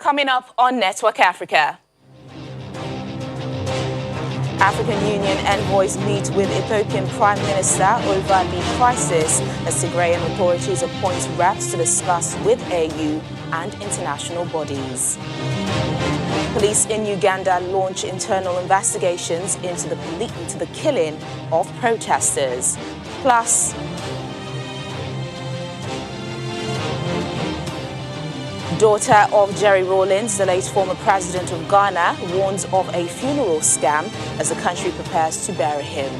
Coming up on Network Africa. African Union envoys meet with Ethiopian Prime Minister over the crisis as Tigrayan authorities appoint reps to discuss with AU and international bodies. Police in Uganda launch internal investigations into the killing of protesters. Plus, daughter of Jerry Rawlings, the late former president of Ghana, warns of a funeral scam as the country prepares to bury him.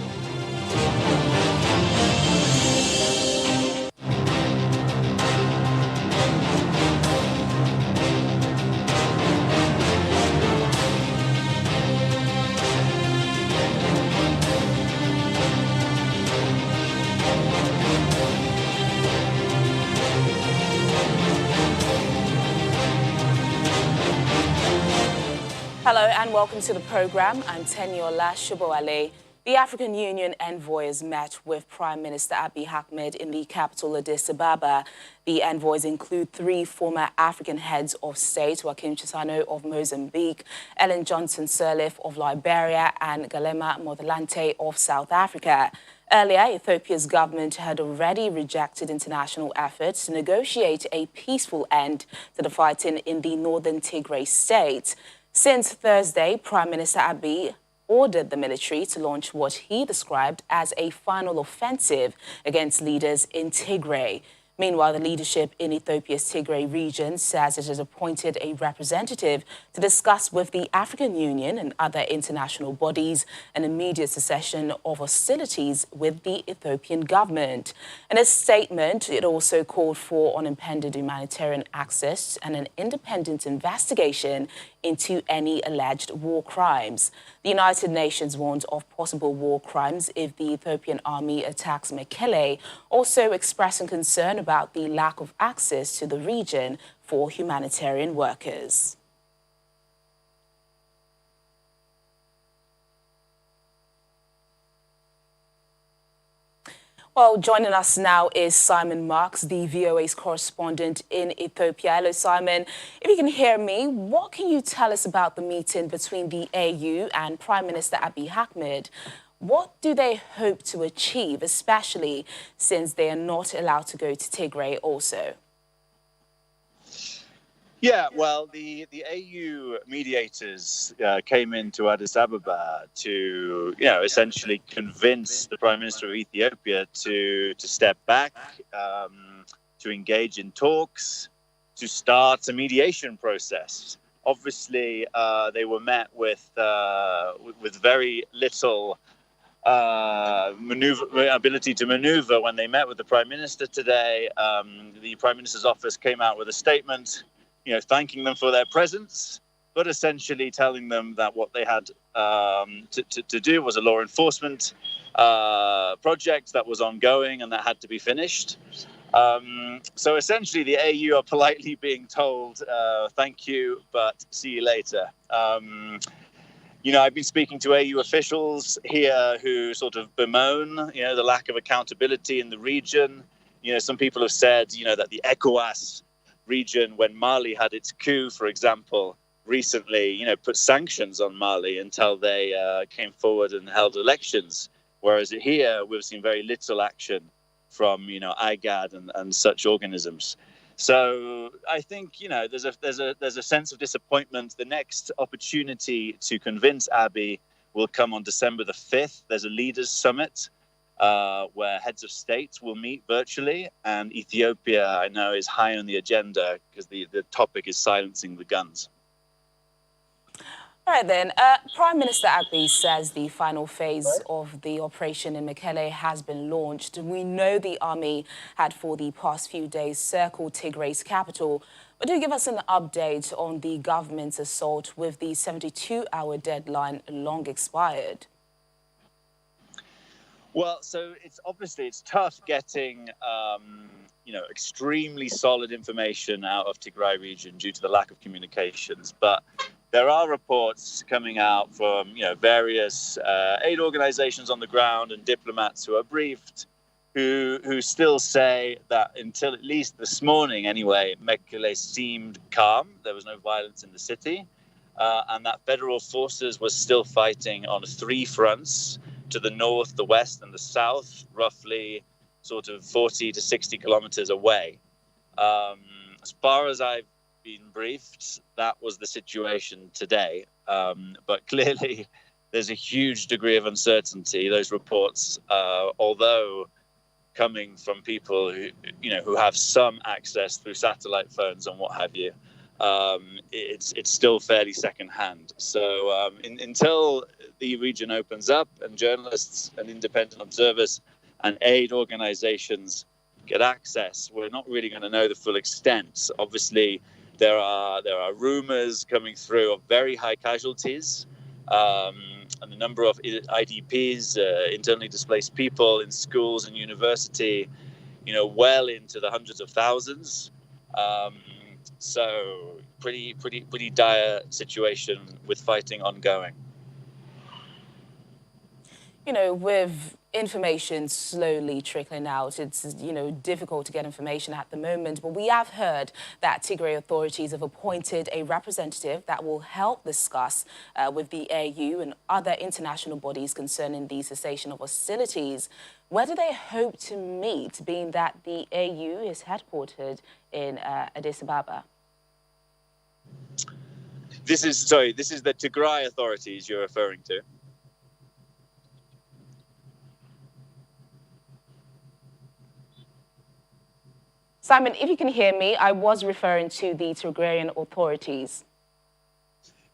Hello and welcome to the program. I'm Teniola Shubowale. The African Union envoys met with Prime Minister Abiy Ahmed in the capital Addis Ababa. The envoys include three former African heads of state, Joaquim Chissano of Mozambique, Ellen Johnson Sirleaf of Liberia, and Galema Motlanthe of South Africa. Earlier, Ethiopia's government had already rejected international efforts to negotiate a peaceful end to the fighting in the northern Tigray state. Since Thursday, Prime Minister Abiy ordered the military to launch what he described as a final offensive against leaders in Tigray. Meanwhile, the leadership in Ethiopia's Tigray region says it has appointed a representative to discuss with the African Union and other international bodies an immediate cessation of hostilities with the Ethiopian government. In a statement, it also called for unimpeded humanitarian access and an independent investigation into any alleged war crimes. The United Nations warned of possible war crimes if the Ethiopian army attacks Mekelle, also expressing concern about the lack of access to the region for humanitarian workers. Well, joining us now is Simon Marks, the VOA's correspondent in Ethiopia. Hello, Simon. If you can hear me, what can you tell us about the meeting between the AU and Prime Minister Abiy Ahmed? What do they hope to achieve, especially since they are not allowed to go to Tigray also? Yeah, well, the AU mediators came into Addis Ababa to, essentially convince the Prime Minister of Ethiopia to step back, to engage in talks, to start a mediation process. Obviously, they were met with very little ability to maneuver when they met with the Prime Minister today. The Prime Minister's office came out with a statement, thanking them for their presence, but essentially telling them that what they had to do was a law enforcement project that was ongoing and that had to be finished. So essentially the AU are politely being told, thank you, but see you later. I've been speaking to AU officials here who sort of bemoan, the lack of accountability in the region. Some people have said, that the ECOWAS region, when Mali had its coup, for example, recently, put sanctions on Mali until they came forward and held elections. Whereas here, we've seen very little action from, IGAD and such organisms. So I think, there's a sense of disappointment. The next opportunity to convince Abiy will come on December the 5th. There's a leaders summit where heads of states will meet virtually, and Ethiopia, I know, is high on the agenda because the topic is silencing the guns. All right, then. Prime Minister Abiy says the final phase of the operation in Mekelle has been launched. We know the army had for the past few days circled Tigray's capital. But do give us an update on the government's assault with the 72-hour deadline long expired. Well, so it's tough getting, extremely solid information out of Tigray region due to the lack of communications. But there are reports coming out from, various aid organizations on the ground and diplomats who are briefed who still say that until at least this morning anyway, Mekele seemed calm. There was no violence in the city. And that federal forces were still fighting on 3 fronts, to the north, the west, and the south, roughly sort of 40 to 60 kilometers away. As far as I've been briefed, that was the situation today. But clearly, there's a huge degree of uncertainty. Those reports, although coming from people who have some access through satellite phones and what have you, it's still fairly secondhand. So until the region opens up and journalists and independent observers and aid organizations get access, we're not really going to know the full extent. Obviously, there are rumors coming through of very high casualties, and the number of IDPs, internally displaced people in schools and university, well into the hundreds of thousands. So pretty dire situation with fighting ongoing. With information slowly trickling out, it's, difficult to get information at the moment. But we have heard that Tigray authorities have appointed a representative that will help discuss with the AU and other international bodies concerning the cessation of hostilities. Where do they hope to meet, being that the AU is headquartered in Addis Ababa? This is the Tigray authorities you're referring to? Simon, if you can hear me, I was referring to the Tigrayan authorities.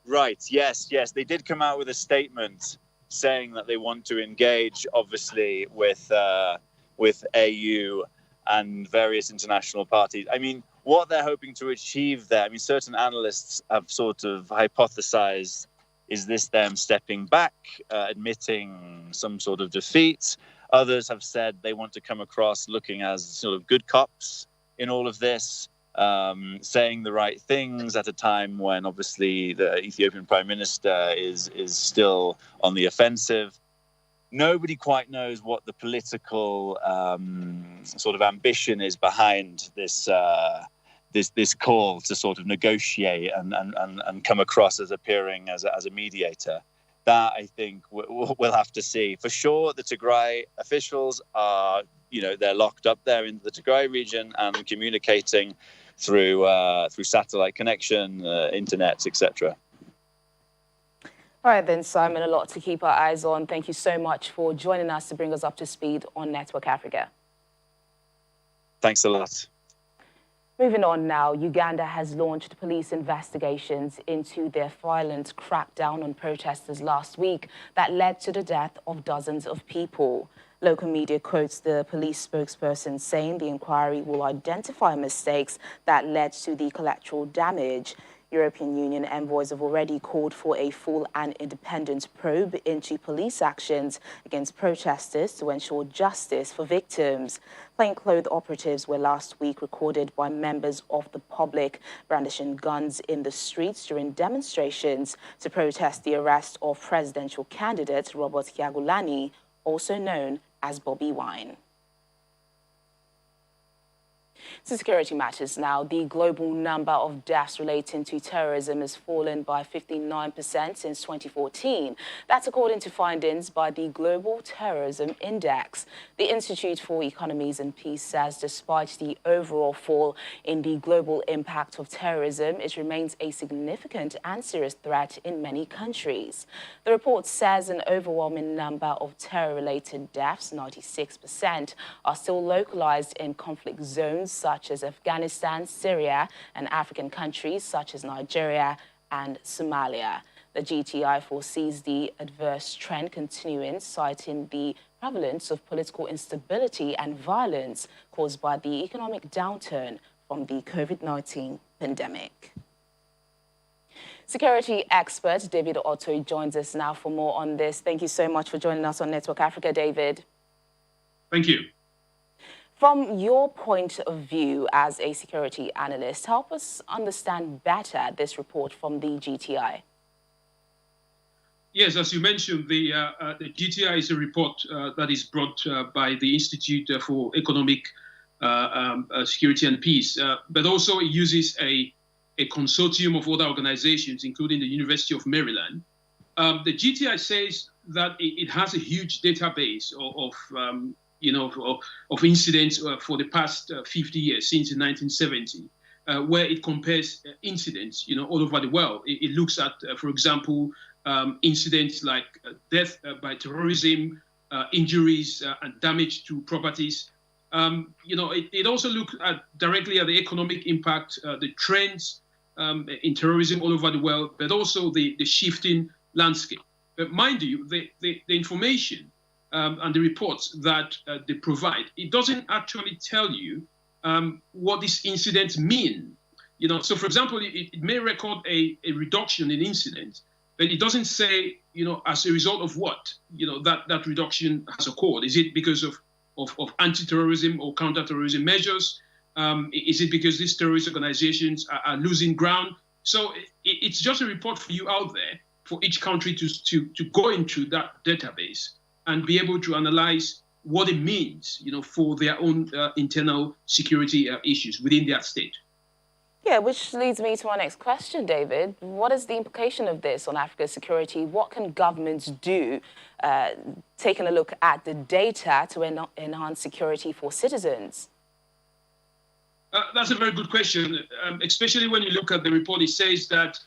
Right, yes. They did come out with a statement saying that they want to engage, obviously, with AU and various international parties. I mean, what they're hoping to achieve there, certain analysts have sort of hypothesized, is this them stepping back, admitting some sort of defeat? Others have said they want to come across looking as sort of good cops in all of this, saying the right things at a time when obviously the Ethiopian Prime Minister is still on the offensive. Nobody quite knows what the political sort of ambition is behind this this call to sort of negotiate and come across as appearing as a mediator. That, I think, we'll have to see. For sure, the Tigray officials are, they're locked up there in the Tigray region and communicating through satellite connection, internet, etc. All right then, Simon, a lot to keep our eyes on. Thank you so much for joining us to bring us up to speed on Network Africa. Thanks a lot. Moving on now, Uganda has launched police investigations into their violent crackdown on protesters last week that led to the death of dozens of people. Local media quotes the police spokesperson saying the inquiry will identify mistakes that led to the collateral damage. European Union envoys have already called for a full and independent probe into police actions against protesters to ensure justice for victims. Plainclothes operatives were last week recorded by members of the public brandishing guns in the streets during demonstrations to protest the arrest of presidential candidate Robert Kyagulanyi, also known as Bobi Wine. To security matters now, the global number of deaths relating to terrorism has fallen by 59% since 2014. That's according to findings by the Global Terrorism Index. The Institute for Economies and Peace says despite the overall fall in the global impact of terrorism, it remains a significant and serious threat in many countries. The report says an overwhelming number of terror-related deaths, 96%, are still localized in conflict zones such as Afghanistan, Syria, and African countries such as Nigeria and Somalia. The GTI foresees the adverse trend continuing, citing the prevalence of political instability and violence caused by the economic downturn from the COVID-19 pandemic. Security expert David Otto joins us now for more on this. Thank you so much for joining us on Network Africa, David. Thank you. From your point of view as a security analyst, help us understand better this report from the GTI. Yes, as you mentioned, the GTI is a report that is brought by the Institute for Economic Security and Peace, but also it uses a consortium of other organizations, including the University of Maryland. The GTI says that it has a huge database of incidents for the past 50 years, since 1970, where it compares incidents, all over the world. It looks at, for example, incidents like death by terrorism, injuries, and damage to properties. It also looks directly at the economic impact, the trends in terrorism all over the world, but also the shifting landscape. But mind you, the information and the reports that they provide, it doesn't actually tell you what these incidents mean. So for example, it may record a reduction in incidents, but it doesn't say, as a result of what, that reduction has occurred. Is it because of anti-terrorism or counter-terrorism measures? Is it because these terrorist organizations are losing ground? So it's just a report for you out there, for each country to go into that database and be able to analyze what it means, for their own internal security issues within their state. Yeah, which leads me to our next question, David. What is the implication of this on Africa's security? What can governments do, taking a look at the data to enhance security for citizens? That's a very good question, especially when you look at the report. It says that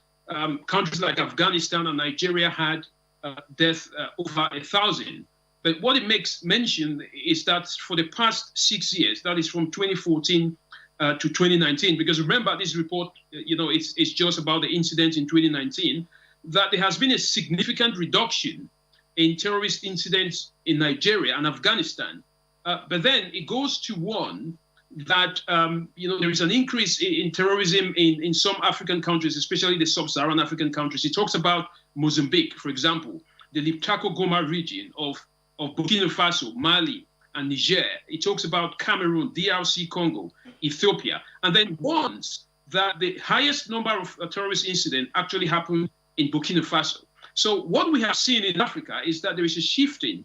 countries like Afghanistan and Nigeria had death over 1,000. But what it makes mention is that for the past 6 years, that is from 2014 to 2019, because remember, this report, it's just about the incidents in 2019, that there has been a significant reduction in terrorist incidents in Nigeria and Afghanistan. But then it goes to warn that, there is an increase in terrorism in some African countries, especially the sub-Saharan African countries. It talks about Mozambique, for example, the Liptako-Goma region of Burkina Faso, Mali, and Niger. It talks about Cameroon, DRC Congo, Ethiopia, and then warns that the highest number of terrorist incidents actually happened in Burkina Faso. So what we have seen in Africa is that there is a shifting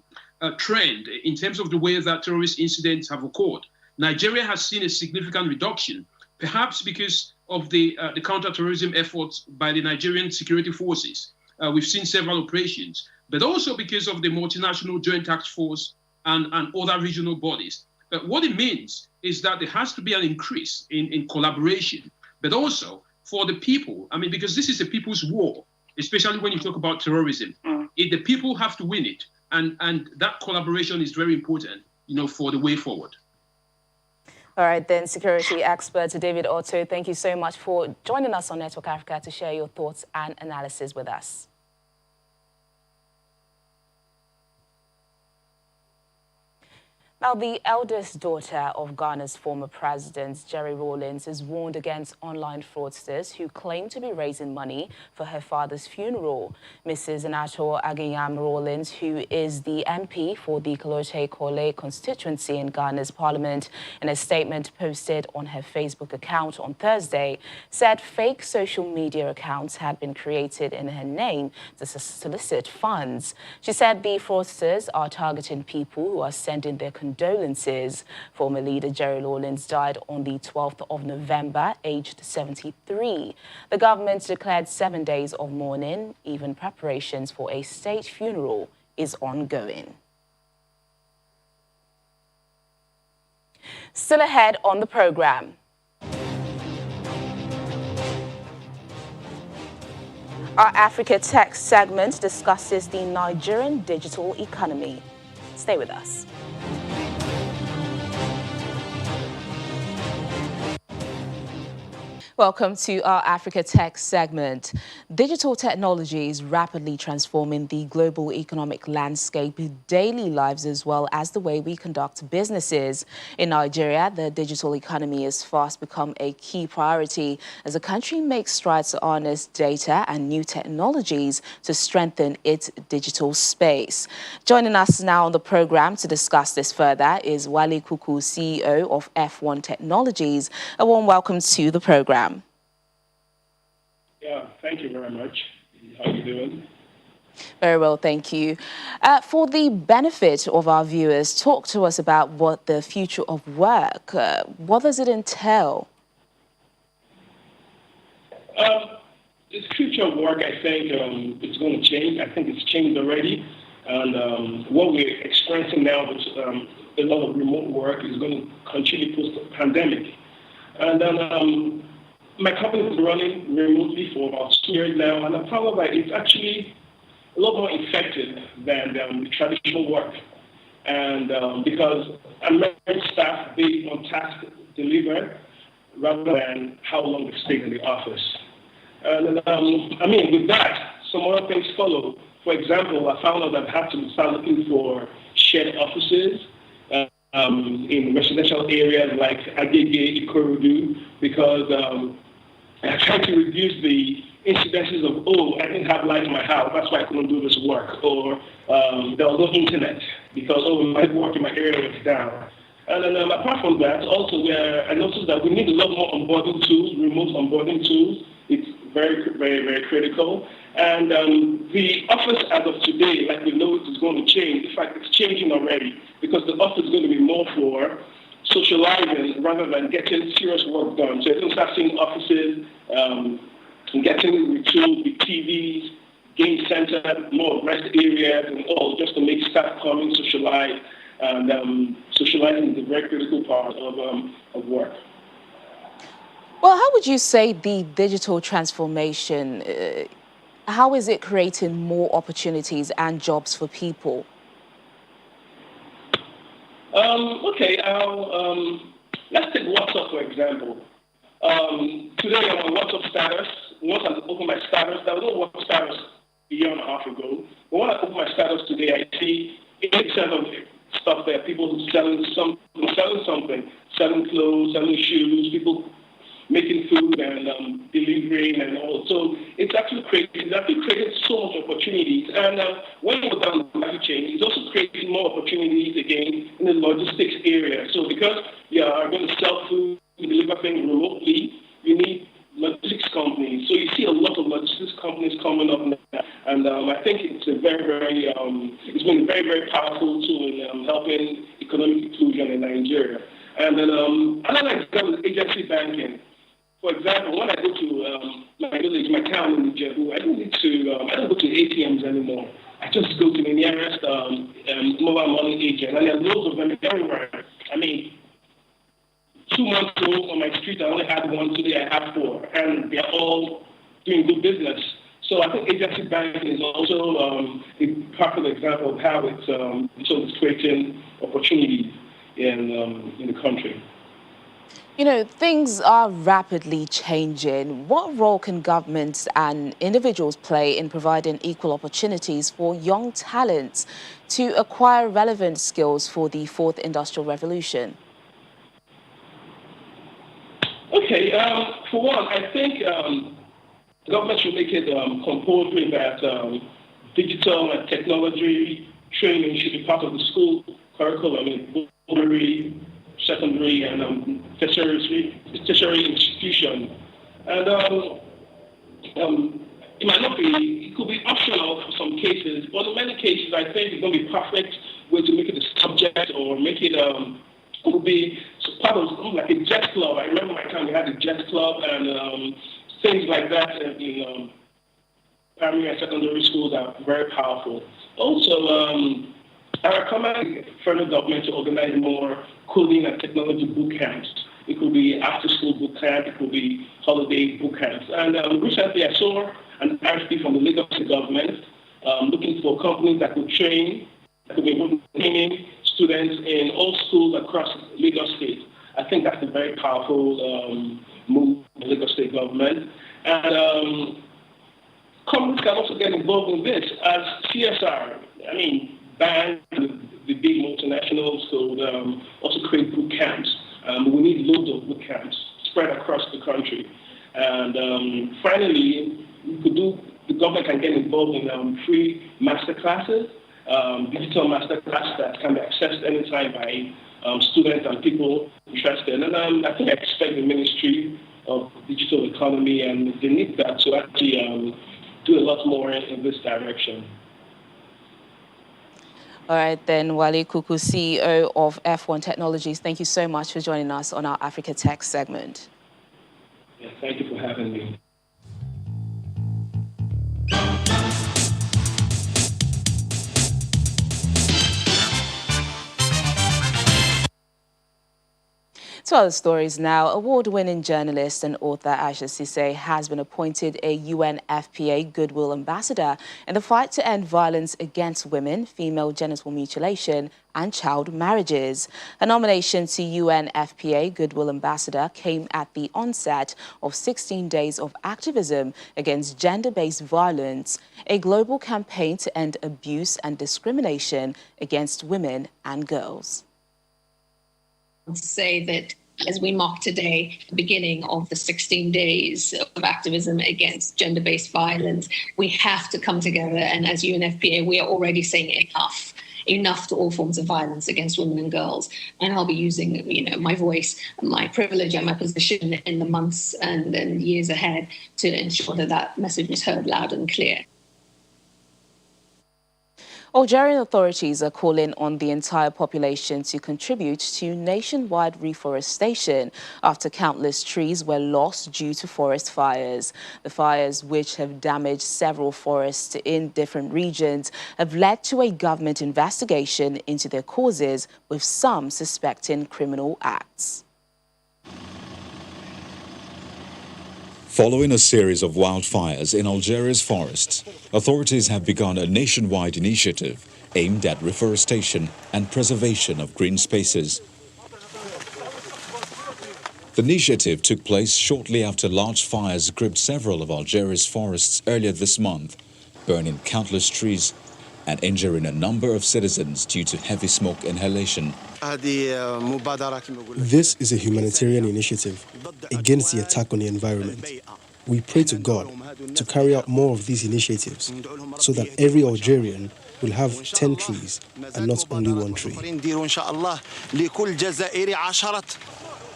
trend in terms of the way that terrorist incidents have occurred. Nigeria has seen a significant reduction, perhaps because of the counter-terrorism efforts by the Nigerian security forces. We've seen several operations, but also because of the multinational joint task force and other regional bodies. But what it means is that there has to be an increase in collaboration, but also for the people. I mean, because this is a people's war, especially when you talk about terrorism. The people have to win it, and that collaboration is very important, for the way forward. All right, then, security expert David Otto, thank you so much for joining us on Network Africa to share your thoughts and analysis with us. Now, the eldest daughter of Ghana's former president, Jerry Rawlings, is warned against online fraudsters who claim to be raising money for her father's funeral. Mrs. Anato Agiyam Rawlings, who is the MP for the Kolote Kole constituency in Ghana's parliament, in a statement posted on her Facebook account on Thursday, said fake social media accounts had been created in her name to solicit funds. She said the fraudsters are targeting people who are sending their condolences. Former leader Jerry Rawlings died on the 12th of November, aged 73. The government declared 7 days of mourning. Even preparations for a state funeral is ongoing. Still ahead on the program. Our Africa Tech segment discusses the Nigerian digital economy. Stay with us. Welcome to our Africa Tech segment. Digital technology is rapidly transforming the global economic landscape, daily lives, as well as the way we conduct businesses. In Nigeria, the digital economy has fast become a key priority as the country makes strides to harness data and new technologies to strengthen its digital space. Joining us now on the program to discuss this further is Wale Kuku, CEO of F1 Technologies. A warm welcome to the program. Yeah, thank you very much. How are you doing? Very well, thank you. For the benefit of our viewers, talk to us about what the future of work, what does it entail? The future of work, I think, it's going to change. I think it's changed already. And what we're experiencing now with a lot of remote work is going to continue post-pandemic. And then my company is running remotely for about 2 years now, and I found that it's actually a lot more effective than the traditional work. And because I'm managing staff based on tasks delivered rather than how long they stay in the office. And with that, some other things follow. For example, I found out that I had to start looking for shared offices in residential areas like Agege, Ikorodu, because I tried to reduce the incidences of, I didn't have light in my house, that's why I couldn't do this work, or there was no internet because, my work in my area was down. And then apart from that, also I noticed that we need a lot more onboarding tools, remote onboarding tools. It's very, very, very critical. And the office as of today, like we know it is going to change. In fact, it's changing already because the office is going to be more for socializing rather than getting serious work done. So you're going to start seeing offices getting retooled with TVs, game center, more rest areas and all, just to make staff coming, socialize. And socializing is a very critical part of work. Well, how would you say the digital transformation, how is it creating more opportunities and jobs for people? Okay, let's take WhatsApp, for example. Today I'm on WhatsApp status. Once I open my status, there was no WhatsApp status a year and a half ago. But when I open my status today, I see 80% of stuff there, people who selling something, selling clothes, selling shoes, people making food and delivering and all. So it's actually created so much opportunities. And when you go down the value chain, it's also creating more opportunities again in the logistics area. So because you are going to sell food, deliver things remotely, you need logistics companies. So you see a lot of logistics companies coming up now. And I think it's a it's been a very, very powerful tool in helping economic inclusion in Nigeria. And then another example is agency banking. For example, when I go to my village, my town in Ijebu, I don't go to ATMs anymore. I just go to the nearest mobile money agent, and there are loads of them everywhere. 2 months ago on my street, I only had one. Today I have 4, and they're all doing good business. So I think agency banking is also a popular example of how it's creating opportunities in the country. You know, things are rapidly changing. What role can governments and individuals play in providing equal opportunities for young talents to acquire relevant skills for the 4th Industrial Revolution? Okay, for one, I think government should make it compulsory that digital and technology training should be part of the school curriculum in primary, secondary, and tertiary institution. And it might not be, it could be optional for some cases, but in many cases, I think it's going to be perfect way to make it a subject or make it would be part of like a jazz club. I remember my time we had a jazz club and things like that in primary and secondary schools are very powerful. Also, I recommend federal government to organize more coding and technology boot camps. It could be after-school boot camp, it could be holiday boot camps. And recently I saw an RFP from the Lagos government looking for companies that could train, that could be training students in all schools across Lagos State. I think that's a very powerful move from the Lagos State government. And companies can also get involved in this as CSR. Banks, the big multinationals could also create boot camps. We need loads of boot camps spread across the country. And finally, the government can get involved in free master classes, digital master classes that can be accessed anytime by students and people interested. And I think I expect the Ministry of Digital Economy and they need that to actually do a lot more in this direction. All right, then, Wale Kuku, CEO of F1 Technologies, thank you so much for joining us on our Africa Tech segment. Yeah, thank you for having me. To other stories now, award-winning journalist and author Aisha Sise has been appointed a Unfpa Goodwill ambassador in the fight to end violence against women, female genital mutilation and child marriages. Her nomination to Unfpa Goodwill ambassador came at the onset of 16 days of activism against gender-based violence, a global campaign to end abuse and discrimination against women and girls. To say that as we mark today the beginning of the 16 days of activism against gender-based violence, we have to come together, and as UNFPA we are already saying enough to all forms of violence against women and girls. And I'll be using my voice, my privilege and my position in the months and years ahead to ensure that that message is heard loud and clear. Algerian authorities are calling on the entire population to contribute to nationwide reforestation after countless trees were lost due to forest fires. The fires, which have damaged several forests in different regions, have led to a government investigation into their causes, with some suspecting criminal acts. Following a series of wildfires in Algeria's forests, authorities have begun a nationwide initiative aimed at reforestation and preservation of green spaces. The initiative took place shortly after large fires gripped several of Algeria's forests earlier this month, burning countless trees and injuring a number of citizens due to heavy smoke inhalation. This is a humanitarian initiative against the attack on the environment. We pray to God to carry out more of these initiatives so that every Algerian will have 10 trees and not only one tree.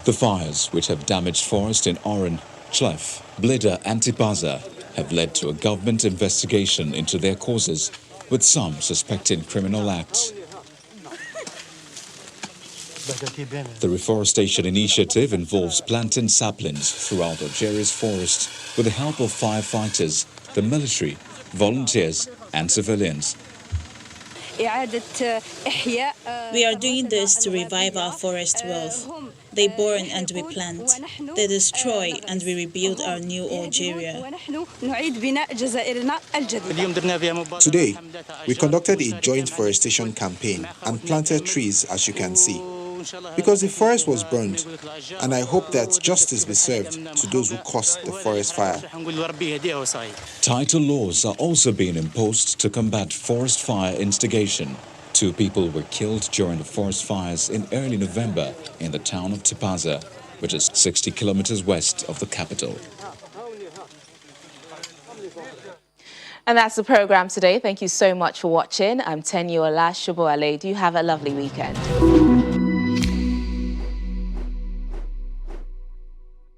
The fires, which have damaged forests in Oran, Chlef, Blida and Tipaza, have led to a government investigation into their causes, with some suspecting criminal acts. The reforestation initiative involves planting saplings throughout Algeria's forests with the help of firefighters, the military, volunteers and civilians. We are doing this to revive our forest wealth. They burn and we plant. They destroy and we rebuild our new Algeria. Today, we conducted a joint forestation campaign and planted trees, as you can see, because the forest was burned, and I hope that justice be served to those who caused the forest fire. Tighter laws are also being imposed to combat forest fire instigation. 2 people were killed during the forest fires in early November in the town of Tipaza, which is 60 kilometers west of the capital. And that's the program today. Thank you so much for watching. I'm Tenyola Shoboale. Do you have a lovely weekend?